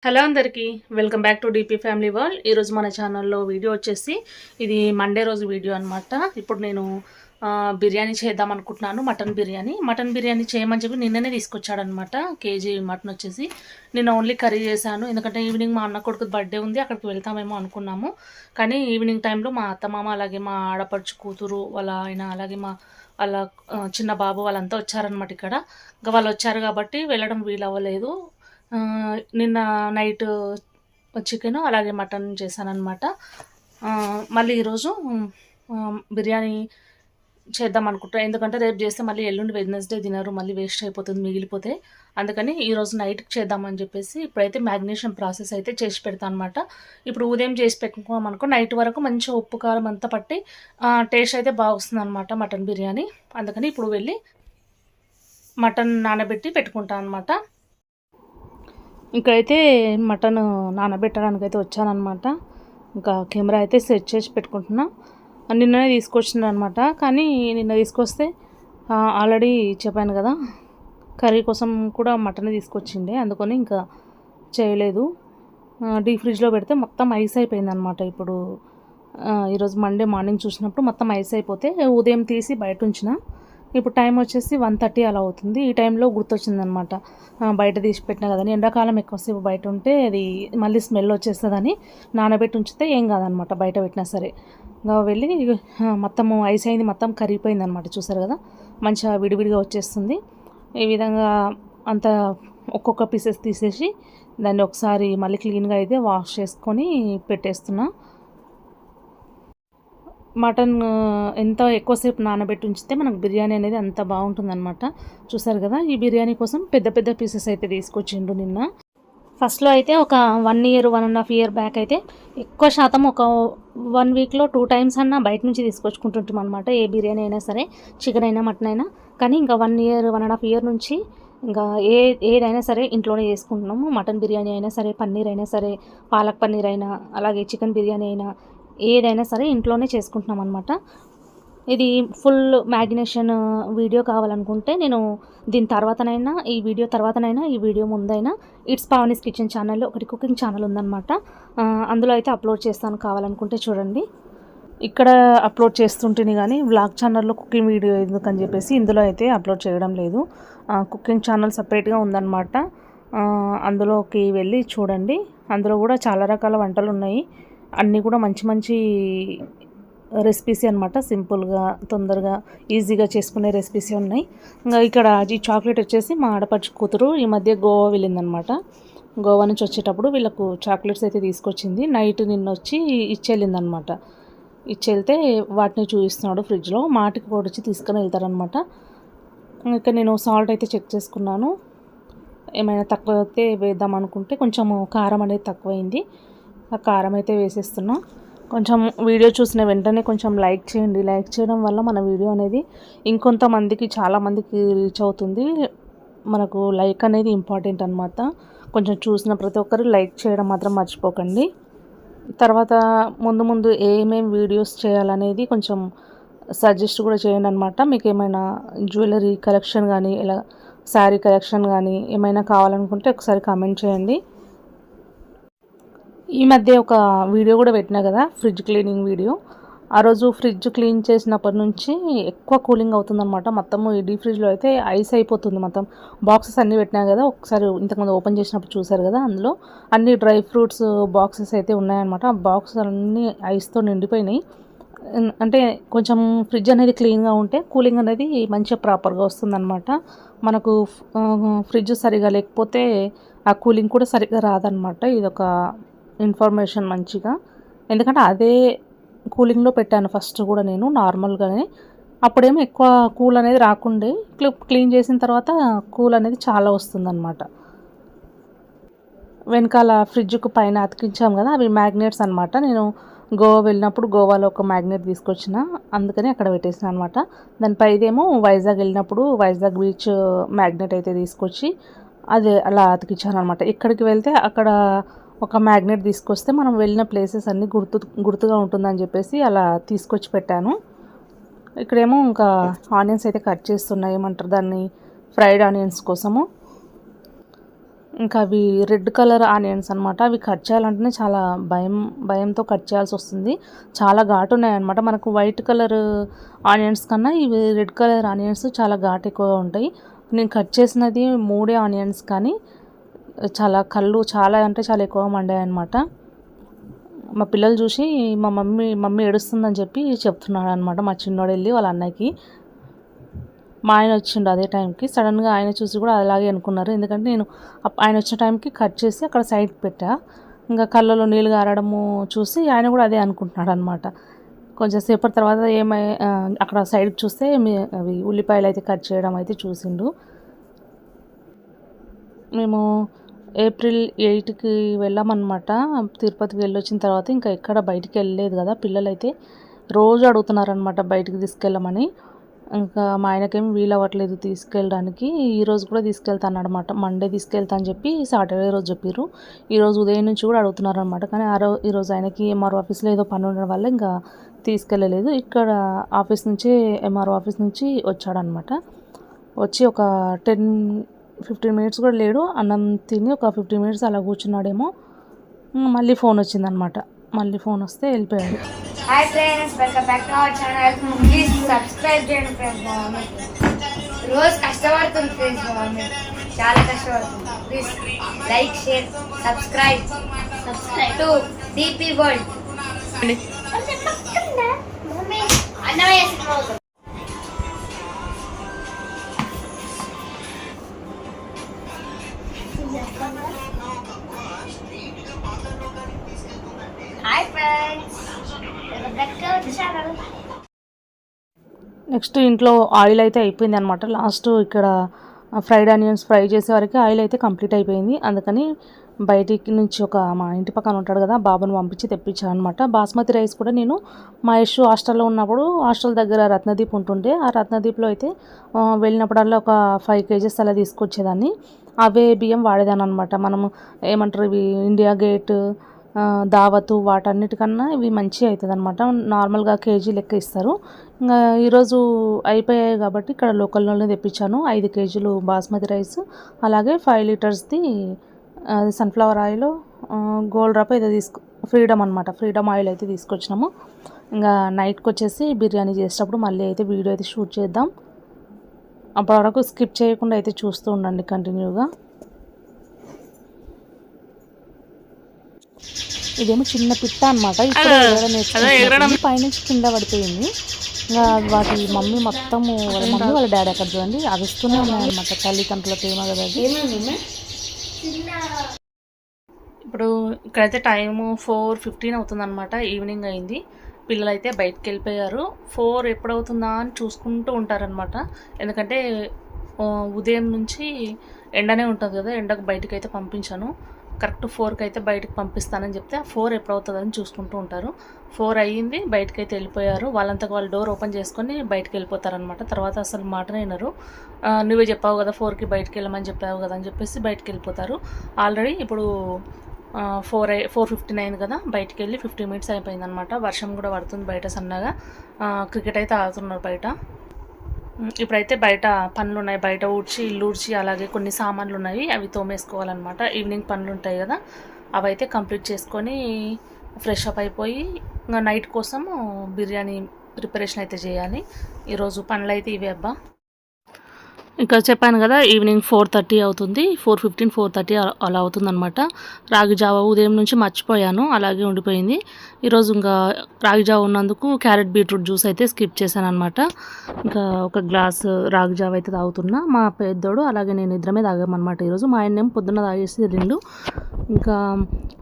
Hello అందరికీ welcome back to DP family world. ఈరోజు మన ఛానల్లో వీడియో వచ్చేసి ఇది మండే రోజు వీడియో అనమాట. ఇప్పుడు నేను బిర్యానీ చేద్దాం అనుకుంటున్నాను. మటన్ బిర్యానీ చేయమని చెప్పి నిన్ననే తీసుకొచ్చాడనమాట. కేజీ మటన్ వచ్చేసి నేను ఓన్లీ కర్రీ చేశాను. ఎందుకంటే ఈవినింగ్ మా అన్న కొడుకు బర్త్డే ఉంది, అక్కడికి వెళ్తామేమో అనుకున్నాము. కానీ ఈవినింగ్ టైంలో మా అత్తమామ అలాగే మా ఆడపడుచు కూతురు వాళ్ళ ఆయన అలాగే వాళ్ళ చిన్న బాబు వాళ్ళంతా వచ్చారనమాట. ఇక్కడ ఇంకా వాళ్ళు వచ్చారు కాబట్టి వెళ్ళడం వీలవ్వలేదు. నిన్న నైట్ చికెను అలాగే మటన్ చేశానన్నమాట. మళ్ళీ ఈరోజు బిర్యానీ చేద్దాం అనుకుంటున్నాను. ఎందుకంటే రేపు చేస్తే మళ్ళీ ఎల్లుండి వెడ్నెస్డే తినరు, మళ్ళీ వేస్ట్ అయిపోతుంది మిగిలిపోతే. అందుకని ఈరోజు నైట్కి చేద్దామని చెప్పేసి ఇప్పుడైతే మ్యాగ్నేషన్ ప్రాసెస్ అయితే చేసి పెడతాను అనమాట. ఇప్పుడు ఉదయం చేసి పెట్టుకోమనుకో నైట్ వరకు మంచిగా ఉప్పు కారం అంతా పట్టి టేస్ట్ అయితే బాగా వస్తుంది అనమాట మటన్ బిర్యానీ. అందుకని ఇప్పుడు వెళ్ళి మటన్ నానబెట్టి పెట్టుకుంటాను అనమాట. ఇంకైతే మటన్ నానబెట్టడానికి అయితే వచ్చానమాట. ఇంకా కెమెరా అయితే సెట్ చేసి పెట్టుకుంటున్నా. నిన్ననే తీసుకొచ్చింది అనమాట. కానీ నిన్న తీసుకొస్తే ఆల్రెడీ చెప్పాను కదా, కర్రీ కోసం కూడా మటన్ తీసుకొచ్చిండే, అందుకని ఇంకా చేయలేదు. డీప్ ఫ్రిడ్జ్లో పెడితే మొత్తం ఐస్ అయిపోయింది అనమాట. ఇప్పుడు ఈరోజు మండే మార్నింగ్ చూసినప్పుడు మొత్తం ఐస్ అయిపోతే ఉదయం తీసి బయట ఉంచిన. ఇప్పుడు టైం వచ్చేసి 1:30 అలా అవుతుంది. ఈ టైంలో గుర్తొచ్చిందనమాట, బయట తీసి పెట్టినా కదని. ఎండాకాలం ఎక్కువసేపు బయట ఉంటే అది మళ్ళీ స్మెల్ వచ్చేస్తుందని నానబెట్టి ఉంచితే ఏం కాదనమాట బయట పెట్టినా సరే. ఇంకా వెళ్ళి మొత్తం ఐస్ అయింది, మొత్తం కరిగిపోయింది అనమాట. చూసారు కదా, మంచిగా విడివిడిగా వచ్చేస్తుంది. ఈ విధంగా అంతా ఒక్కొక్క పీసెస్ తీసేసి దాన్ని ఒకసారి మళ్ళీ క్లీన్గా అయితే వాష్ చేసుకొని పెట్టేస్తున్నా. మటన్ ఎంత ఎక్కువసేపు నానబెట్టి ఉంచితే మనకు బిర్యానీ అనేది అంత బాగుంటుందన్నమాట. చూసారు కదా, ఈ బిర్యానీ కోసం పెద్ద పెద్ద పీసెస్ అయితే తీసుకొచ్చిండు నిన్న. ఫస్ట్లో అయితే ఒక 1 ఇయర్ 1.5 ఇయర్ బ్యాక్ అయితే ఎక్కువ శాతం ఒక 1 వీక్లో 2 టైమ్స్ అన్నా బయట నుంచి తీసుకొచ్చుకుంటుంటాం అనమాట. ఏ బిర్యానీ అయినా సరే, చికెన్ అయినా మటన్ అయినా. కానీ ఇంకా 1 ఇయర్ 1.5 ఇయర్ నుంచి ఇంకా ఏదైనా సరే ఇంట్లోనే చేసుకుంటున్నాము. మటన్ బిర్యానీ అయినా సరే, పన్నీర్ అయినా సరే, పాలక్ పన్నీర్ అయినా, అలాగే చికెన్ బిర్యానీ అయినా, ఏదైనా సరే ఇంట్లోనే చేసుకుంటున్నాం అనమాట. ఇది ఫుల్ మ్యాగ్నేషన్ వీడియో కావాలనుకుంటే నేను దీని తర్వాతనైనా, ఈ వీడియో ముందైనా ఇట్స్ పావనీస్ కిచెన్ ఛానల్లో ఒకటి కుకింగ్ ఛానల్ ఉందన్నమాట. అందులో అయితే అప్లోడ్ చేస్తాను, కావాలనుకుంటే చూడండి. ఇక్కడ అప్లోడ్ చేస్తుంటేనే కానీ వ్లాగ్ ఛానల్లో కుకింగ్ వీడియో ఎందుకని చెప్పేసి ఇందులో అయితే అప్లోడ్ చేయడం లేదు. కుకింగ్ ఛానల్ సపరేట్గా ఉందన్నమాట. అందులోకి వెళ్ళి చూడండి. అందులో కూడా చాలా రకాల వంటలు ఉన్నాయి. అన్నీ కూడా మంచి మంచి రెసిపీసే అనమాట. సింపుల్గా తొందరగా ఈజీగా చేసుకునే రెసిపీసే ఉన్నాయి. ఇంకా ఇక్కడ ఈ చాక్లెట్ వచ్చేసి మా ఆడపడుచు కూతురు ఈ మధ్య గోవా వెళ్ళిందనమాట. గోవా నుంచి వచ్చేటప్పుడు వీళ్ళకు చాక్లెట్స్ అయితే తీసుకొచ్చింది. నైట్ నిన్న వచ్చి ఇచ్చెళ్ళిందనమాట. ఇచ్చెళ్తే వాటిని చూపిస్తున్నాడు ఫ్రిడ్జ్లో. మాటికి పొడిచి తీసుకొని వెళ్తారనమాట. ఇంకా నేను సాల్ట్ అయితే చెక్ చేసుకున్నాను. ఏమైనా తక్కువ అయితే వేద్దాం అనుకుంటే కొంచెం కారం అనేది తక్కువైంది. ఆ కారం అయితే వేసేస్తున్నా. కొంచెం వీడియో చూసిన వెంటనే కొంచెం లైక్ చేయండి. లైక్ చేయడం వల్ల మన వీడియో అనేది ఇంకొంతమందికి, చాలామందికి రీచ్ అవుతుంది. మనకు లైక్ అనేది ఇంపార్టెంట్ అనమాట. కొంచెం చూసిన ప్రతి ఒక్కరు లైక్ చేయడం మాత్రం మర్చిపోకండి. తర్వాత ముందు ఏమేమి వీడియోస్ చేయాలనేది కొంచెం సజెస్ట్ కూడా చేయండి అనమాట. మీకు ఏమైనా జ్యువెలరీ కలెక్షన్ కానీ, ఇలా శారీ కలెక్షన్ కానీ ఏమైనా కావాలనుకుంటే ఒకసారి కామెంట్ చేయండి. ఈ మధ్య ఒక వీడియో కూడా పెట్టినా కదా, ఫ్రిడ్జ్ క్లీనింగ్ వీడియో. ఆ రోజు ఫ్రిడ్జ్ క్లీన్ చేసినప్పటి నుంచి ఎక్కువ కూలింగ్ అవుతుందన్నమాట. మొత్తము ఈ డీప్ ఫ్రిడ్జ్లో అయితే ఐస్ అయిపోతుంది. మొత్తం బాక్సెస్ అన్నీ పెట్టినా కదా, ఒకసారి ఇంతకుముందు ఓపెన్ చేసినప్పుడు చూసారు కదా, అందులో అన్ని డ్రై ఫ్రూట్స్ బాక్సెస్ అయితే ఉన్నాయన్నమాట. ఆ బాక్సెస్ అన్నీ ఐస్తో నిండిపోయినాయి. అంటే కొంచెం ఫ్రిడ్జ్ అనేది క్లీన్గా ఉంటే కూలింగ్ అనేది మంచిగా ప్రాపర్గా వస్తుందన్నమాట. మనకు ఫ్రిడ్జ్ సరిగా లేకపోతే ఆ కూలింగ్ కూడా సరిగ్గా రాదనమాట. ఇదొక ఇన్ఫర్మేషన్ మంచిగా. ఎందుకంటే అదే కూలింగ్లో పెట్టాను ఫస్ట్ కూడా నేను నార్మల్గానే. అప్పుడేమో ఎక్కువ కూల్ అనేది రాకుండే, క్లీన్ చేసిన తర్వాత కూల్ అనేది చాలా వస్తుందన్నమాట. వెనకాల ఫ్రిడ్జ్కు పైన అతికించాం కదా, అవి మ్యాగ్నెట్స్ అనమాట. నేను గోవా వెళ్ళినప్పుడు గోవాలో ఒక మ్యాగ్నెట్ తీసుకొచ్చిన, అందుకని అక్కడ పెట్టేసిన అనమాట. దానిపై ఇదేమో వైజాగ్ వెళ్ళినప్పుడు వైజాగ్ బీచ్ మ్యాగ్నెట్ అయితే తీసుకొచ్చి అది అలా అతికించాను అనమాట. ఎక్కడికి వెళ్తే అక్కడ ఒక మ్యాగ్నెట్ తీసుకొస్తే మనం వెళ్ళిన ప్లేసెస్ అన్నీ గుర్తుగా ఉంటుందని చెప్పేసి అలా తీసుకొచ్చి పెట్టాను. ఇక్కడేమో ఇంకా ఆనియన్స్ అయితే కట్ చేస్తున్నాయి, ఏమంటారు దాన్ని, ఫ్రైడ్ ఆనియన్స్ కోసము. ఇంకా అవి రెడ్ కలర్ ఆనియన్స్ అనమాట. అవి కట్ చేయాలంటేనే చాలా భయంతో కట్ చేయాల్సి వస్తుంది. చాలా ఘాటు ఉన్నాయన్నమాట. మనకు వైట్ కలర్ ఆనియన్స్ కన్నా ఇవి రెడ్ కలర్ ఆనియన్స్ చాలా ఘాటు ఎక్కువగా ఉంటాయి. నేను కట్ చేసినది 3 ఆనియన్స్, కానీ చాలా కళ్ళు చాలా అంటే చాలా ఎక్కువగా మండాయి అనమాట. మా పిల్లలు చూసి మా మమ్మీ ఏడుస్తుందని చెప్పి చెప్తున్నాడు అనమాట మా చిన్నోడు వెళ్ళి వాళ్ళ అన్నయ్యకి. మా ఆయన వచ్చిండు అదే టైంకి. సడన్గా ఆయన చూసి కూడా అలాగే అనుకున్నారు. ఎందుకంటే నేను ఆయన వచ్చిన టైంకి కట్ చేసి అక్కడ సైడ్కి పెట్టా. ఇంకా కళ్ళలో నీళ్ళు గారడము చూసి ఆయన కూడా అదే అనుకుంటున్నాడు అనమాట. కొంచెం సేపటి తర్వాత అక్కడ సైడ్కి చూస్తే అవి ఉల్లిపాయలు అయితే కట్ చేయడం అయితే చూసిండు. మేము ఏప్రిల్ 8కి వెళ్ళామన్నమాట. తిరుపతికి వెళ్ళొచ్చిన తర్వాత ఇంకా ఎక్కడ బయటికి వెళ్ళలేదు కదా. పిల్లలు అయితే రోజు అడుగుతున్నారనమాట బయటికి తీసుకెళ్ళమని. ఇంకా మా ఆయనకేమి వీలవ్వట్లేదు తీసుకెళ్ళడానికి. ఈరోజు కూడా తీసుకెళ్తాను అనమాట. మండే తీసుకెళ్తా అని చెప్పి సాటర్డే రోజు చెప్పారు. ఈరోజు ఉదయం నుంచి కూడా అడుగుతున్నారు అనమాట. కానీ ఈరోజు ఆయనకి ఎంఆర్ఓ ఆఫీస్లో ఏదో పని ఉండడం వల్ల ఇంకా తీసుకెళ్ళలేదు. ఇక్కడ ఎంఆర్ఓ ఆఫీస్ నుంచి వచ్చాడనమాట. వచ్చి ఒక 10-15 మినిట్స్ కూడా లేడు. అన్నం తిని ఒక 15 మినిట్స్ అలా కూర్చున్నాడేమో. మళ్ళీ ఫోన్ వచ్చిందనమాట. మళ్ళీ ఫోన్ వస్తే వెళ్ళిపోయాడు. Hi friends, welcome back to our channel. Please subscribe చేయండి ఫ్రెండ్స్. మా మమ్మీ రోజు కష్టపడుతుంది ఫ్రెండ్స్. మా మమ్మీ చాలా కష్టపడుతుంది. Please like, share, subscribe to DP World. Annamayya cinema. Hi friends, welcome back to our channel. Next ఇంట్లో ఆయిల్ అయితే అయిపోయింది అనమాట. లాస్ట్ ఇక్కడ ఫ్రైడ్ ఆనియన్స్ ఫ్రై చేసే వరకు ఆయిల్ అయితే కంప్లీట్ అయిపోయింది. అందుకని బయటికి నుంచి మా ఇంటి పక్కన ఉంటాడు కదా, బాబుని పంపించి తెప్పించాను అనమాట. బాస్మతి రైస్ కూడా నేను మా యశు హాస్టల్లో ఉన్నప్పుడు హాస్టల్ దగ్గర రత్నదీప్ ఉంటుండే. ఆ రత్నదీప్లో అయితే వెళ్ళినప్పుడల్లా ఒక 5 kgs అలా తీసుకొచ్చేదాన్ని. అవే బియ్యం వాడేదాన్ని అనమాట. మనము ఏమంటారు ఇవి ఇండియా గేట్, దావతు వాటన్నిటికన్నా ఇవి మంచిగా అవుతుంది అనమాట. నార్మల్గా కేజీ లెక్క ఇస్తారు. ఇంకా ఈరోజు అయిపోయాయి కాబట్టి ఇక్కడ లోకల్లోనే తెప్పించాను. 5 kgs బాస్మతి రైస్, అలాగే 5 లీటర్స్ది సన్ఫ్లవర్ ఆయిల్, గోల్డ్ డ్రాప్ ఏదో ఫ్రీడమ్ అనమాట. ఫ్రీడమ్ ఆయిల్ అయితే తీసుకొచ్చినాము. ఇంకా నైట్కి వచ్చేసి బిర్యానీ చేసేటప్పుడు మళ్ళీ అయితే వీడియో అయితే షూట్ చేద్దాం. అప్పటి వరకు స్కిప్ చేయకుండా అయితే చూస్తూ ఉండండి కంటిన్యూగా. ఇదేమో చిన్న పిట్ట అనమాట. ఇప్పుడు పైనుంచి కింద పడిపోయింది. ఇంకా వాటి మమ్మీ మొత్తము వాళ్ళ డాడీ అక్కడ చూడండి అవిస్తూనే ఉన్నాయన్నమాట. తల్లిదండ్రుల ప్రేమ కదా. ఇప్పుడు ఇక్కడైతే టైము 4:15 అవుతుందన్నమాట. ఈవినింగ్ అయింది. పిల్లలు అయితే బయటకు వెళ్ళిపోయారు. 4 ఎప్పుడవుతుందా అని చూసుకుంటూ ఉంటారనమాట. ఎందుకంటే ఉదయం నుంచి ఎండనే ఉంటుంది కదా, ఎండకు బయటకు అయితే పంపించాను. కరెక్ట్ 4కి అయితే బయటకు పంపిస్తానని చెప్తే 4 ఎప్పుడవుతుందని చూసుకుంటూ ఉంటారు. 4 అయ్యింది, బయటకు అయితే వెళ్ళిపోయారు. వాళ్ళంతకు వాళ్ళు డోర్ ఓపెన్ చేసుకొని బయటకు వెళ్ళిపోతారనమాట. తర్వాత అసలు మాటనే వినరు. నువ్వే చెప్పావు కదా 4కి బయటకు వెళ్ళమని చెప్పావు కదా అని చెప్పేసి బయటకు వెళ్ళిపోతారు. ఆల్రెడీ ఇప్పుడు 4:15 అయింది కదా, బయటికి వెళ్ళి 15 మినిట్స్ అయిపోయిందనమాట. వర్షం కూడా పడుతుంది బయట సన్నగా. క్రికెట్ అయితే ఆడుతున్నారు బయట. ఇప్పుడైతే బయట పనులు ఉన్నాయి. బయట ఇల్లు ఊడ్చి అలాగే కొన్ని సామాన్లు ఉన్నాయి, అవి తోమేసుకోవాలన్నమాట. ఈవినింగ్ పనులు ఉంటాయి కదా, అవి అయితే కంప్లీట్ చేసుకొని ఫ్రెష్ అప్ అయిపోయి ఇంకా నైట్ కోసం బిర్యానీ ప్రిపరేషన్ అయితే చేయాలి. ఈరోజు పనులు అయితే ఇవే అబ్బా. ఇంకా చెప్పాను కదా ఈవినింగ్ 4:30 అవుతుంది. 4:15, 4:30 అలా అవుతుందన్నమాట. రాగి జావ ఉదయం నుంచి మర్చిపోయాను, అలాగే ఉండిపోయింది. ఈరోజు ఇంకా రాగి జావ ఉన్నందుకు క్యారెట్ బీట్రూట్ జ్యూస్ అయితే స్కిప్ చేశాను అనమాట. ఇంకా ఒక గ్లాస్ రాగి జావ అయితే తాగుతున్నా. మా పెద్దోడు అలాగే నేను ఇద్దరమే తాగామన్నమాట ఈరోజు. మా ఆయనేమో పొద్దున్న తాగేసి 2. ఇంకా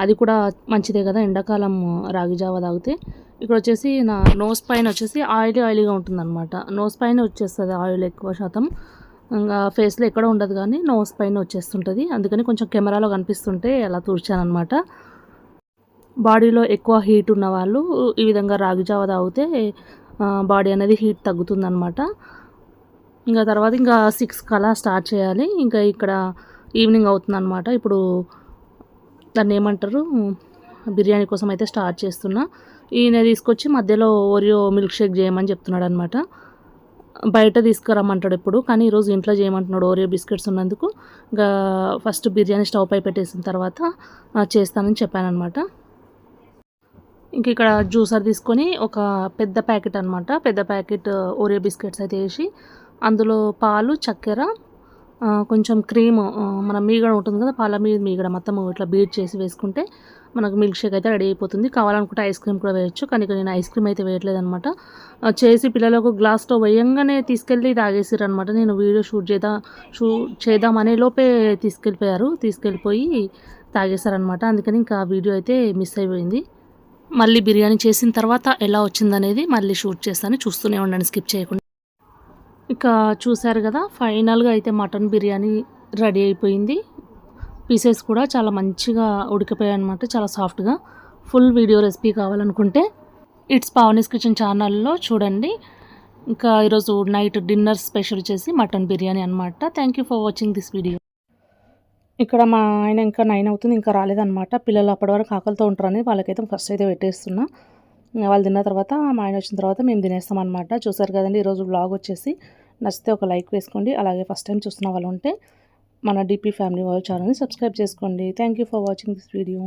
అది కూడా మంచిదే కదా ఎండాకాలం రాగి జావ తాగితే. ఇక్కడ వచ్చేసి నా నోస్ పైన వచ్చేసి ఆయిలీగా ఉంటుందన్నమాట. నోస్ పైన వచ్చేస్తుంది ఆయిల్ ఎక్కువ శాతం. ఇంకా ఫేస్లో ఎక్కడ ఉండదు కానీ నోస్ పైన వచ్చేస్తుంటుంది. అందుకని కొంచెం కెమెరాలో కనిపిస్తుంటే అలా తుడిచానమాట. బాడీలో ఎక్కువ హీట్ ఉన్న వాళ్ళు ఈ విధంగా రాగి జావ తాగితే బాడీ అనేది హీట్ తగ్గుతుందన్నమాట. ఇంకా తర్వాత ఇంకా 6కి అలా స్టార్ట్ చేయాలి. ఇంకా ఇక్కడ ఈవినింగ్ అవుతుందన్నమాట. ఇప్పుడు దాన్ని ఏమంటారు, బిర్యానీ కోసం అయితే స్టార్ట్ చేస్తున్నా. ఈయన తీసుకొచ్చి మధ్యలో ఓరియో మిల్క్ షేక్ చేయమని చెప్తున్నాడు అనమాట. బయట తీసుకురమ్మంటాడు ఎప్పుడు, కానీ ఈరోజు ఇంట్లో చేయమంటున్నాడు ఓరియో బిస్కెట్స్ ఉన్నందుకు. ఇంకా ఫస్ట్ బిర్యానీ స్టవ్ పై పెట్టేసిన తర్వాత చేస్తానని చెప్పానమాట. ఇంక ఇక్కడ జ్యూసర్ తీసుకొని ఒక పెద్ద ప్యాకెట్ అనమాట, పెద్ద ప్యాకెట్ ఓరియో బిస్కెట్స్ అయితే వేసి అందులో పాలు, చక్కెర, కొంచెం క్రీమ్, మన మీగడ ఉంటుంది కదా, పాల మీగడ మొత్తం ఇట్లా బీట్ చేసి వేసుకుంటే మనకు మిల్క్ షేక్ అయితే రెడీ అయిపోతుంది. కావాలనుకుంటే ఐస్ క్రీమ్ కూడా వేయచ్చు, కానీ నేను ఐస్ క్రీమ్ అయితే వేయట్లేదు అనమాట. చేసి పిల్లలకు గ్లాస్లో వేయంగానే తీసుకెళ్ళి తాగేసారు అనమాట. నేను వీడియో షూట్ చేద్దామనే లోపే తీసుకెళ్ళిపోయి తాగేశారనమాట. అందుకని ఇంకా వీడియో అయితే మిస్ అయిపోయింది. మళ్ళీ బిర్యానీ చేసిన తర్వాత ఎలా వచ్చిందనేది మళ్ళీ షూట్ చేస్తాను, చూస్తూనే ఉండండి స్కిప్ చేయకుండా. ఇక చూశారు కదా, ఫైనల్గా అయితే మటన్ బిర్యానీ రెడీ అయిపోయింది. పీసెస్ కూడా చాలా మంచిగా ఉడికిపోయాయి అనమాట, చాలా సాఫ్ట్గా. ఫుల్ వీడియో రెసిపీ కావాలనుకుంటే ఇట్స్ పావనీస్ కిచెన్ ఛానల్లో చూడండి. ఇంకా ఈరోజు నైట్ డిన్నర్ స్పెషల్ చేసి మటన్ బిర్యానీ అనమాట. Thank you for watching this video. ఇక్కడ మా ఆయన ఇంకా 9 అవుతుంది, ఇంకా రాలేదన్నమాట. పిల్లలు అప్పటి వరకు ఆకలితో ఉంటారని వాళ్ళకైతే ఫస్ట్ అయితే పెట్టేస్తున్నా. వాళ్ళు తిన్న తర్వాత మా ఆయన వచ్చిన తర్వాత మేము తినేస్తాం అనమాట. చూసారు కదండి, ఈరోజు వ్లాగ్ వచ్చేసి నచ్చితే ఒక లైక్ వేసుకోండి. అలాగే ఫస్ట్ టైం చూస్తున్న వాళ్ళు ఉంటే మన డిపి ఫ్యామిలీ వాళ్ళ ఛానల్ని సబ్స్క్రైబ్ చేసుకోండి. Thank you for watching this video.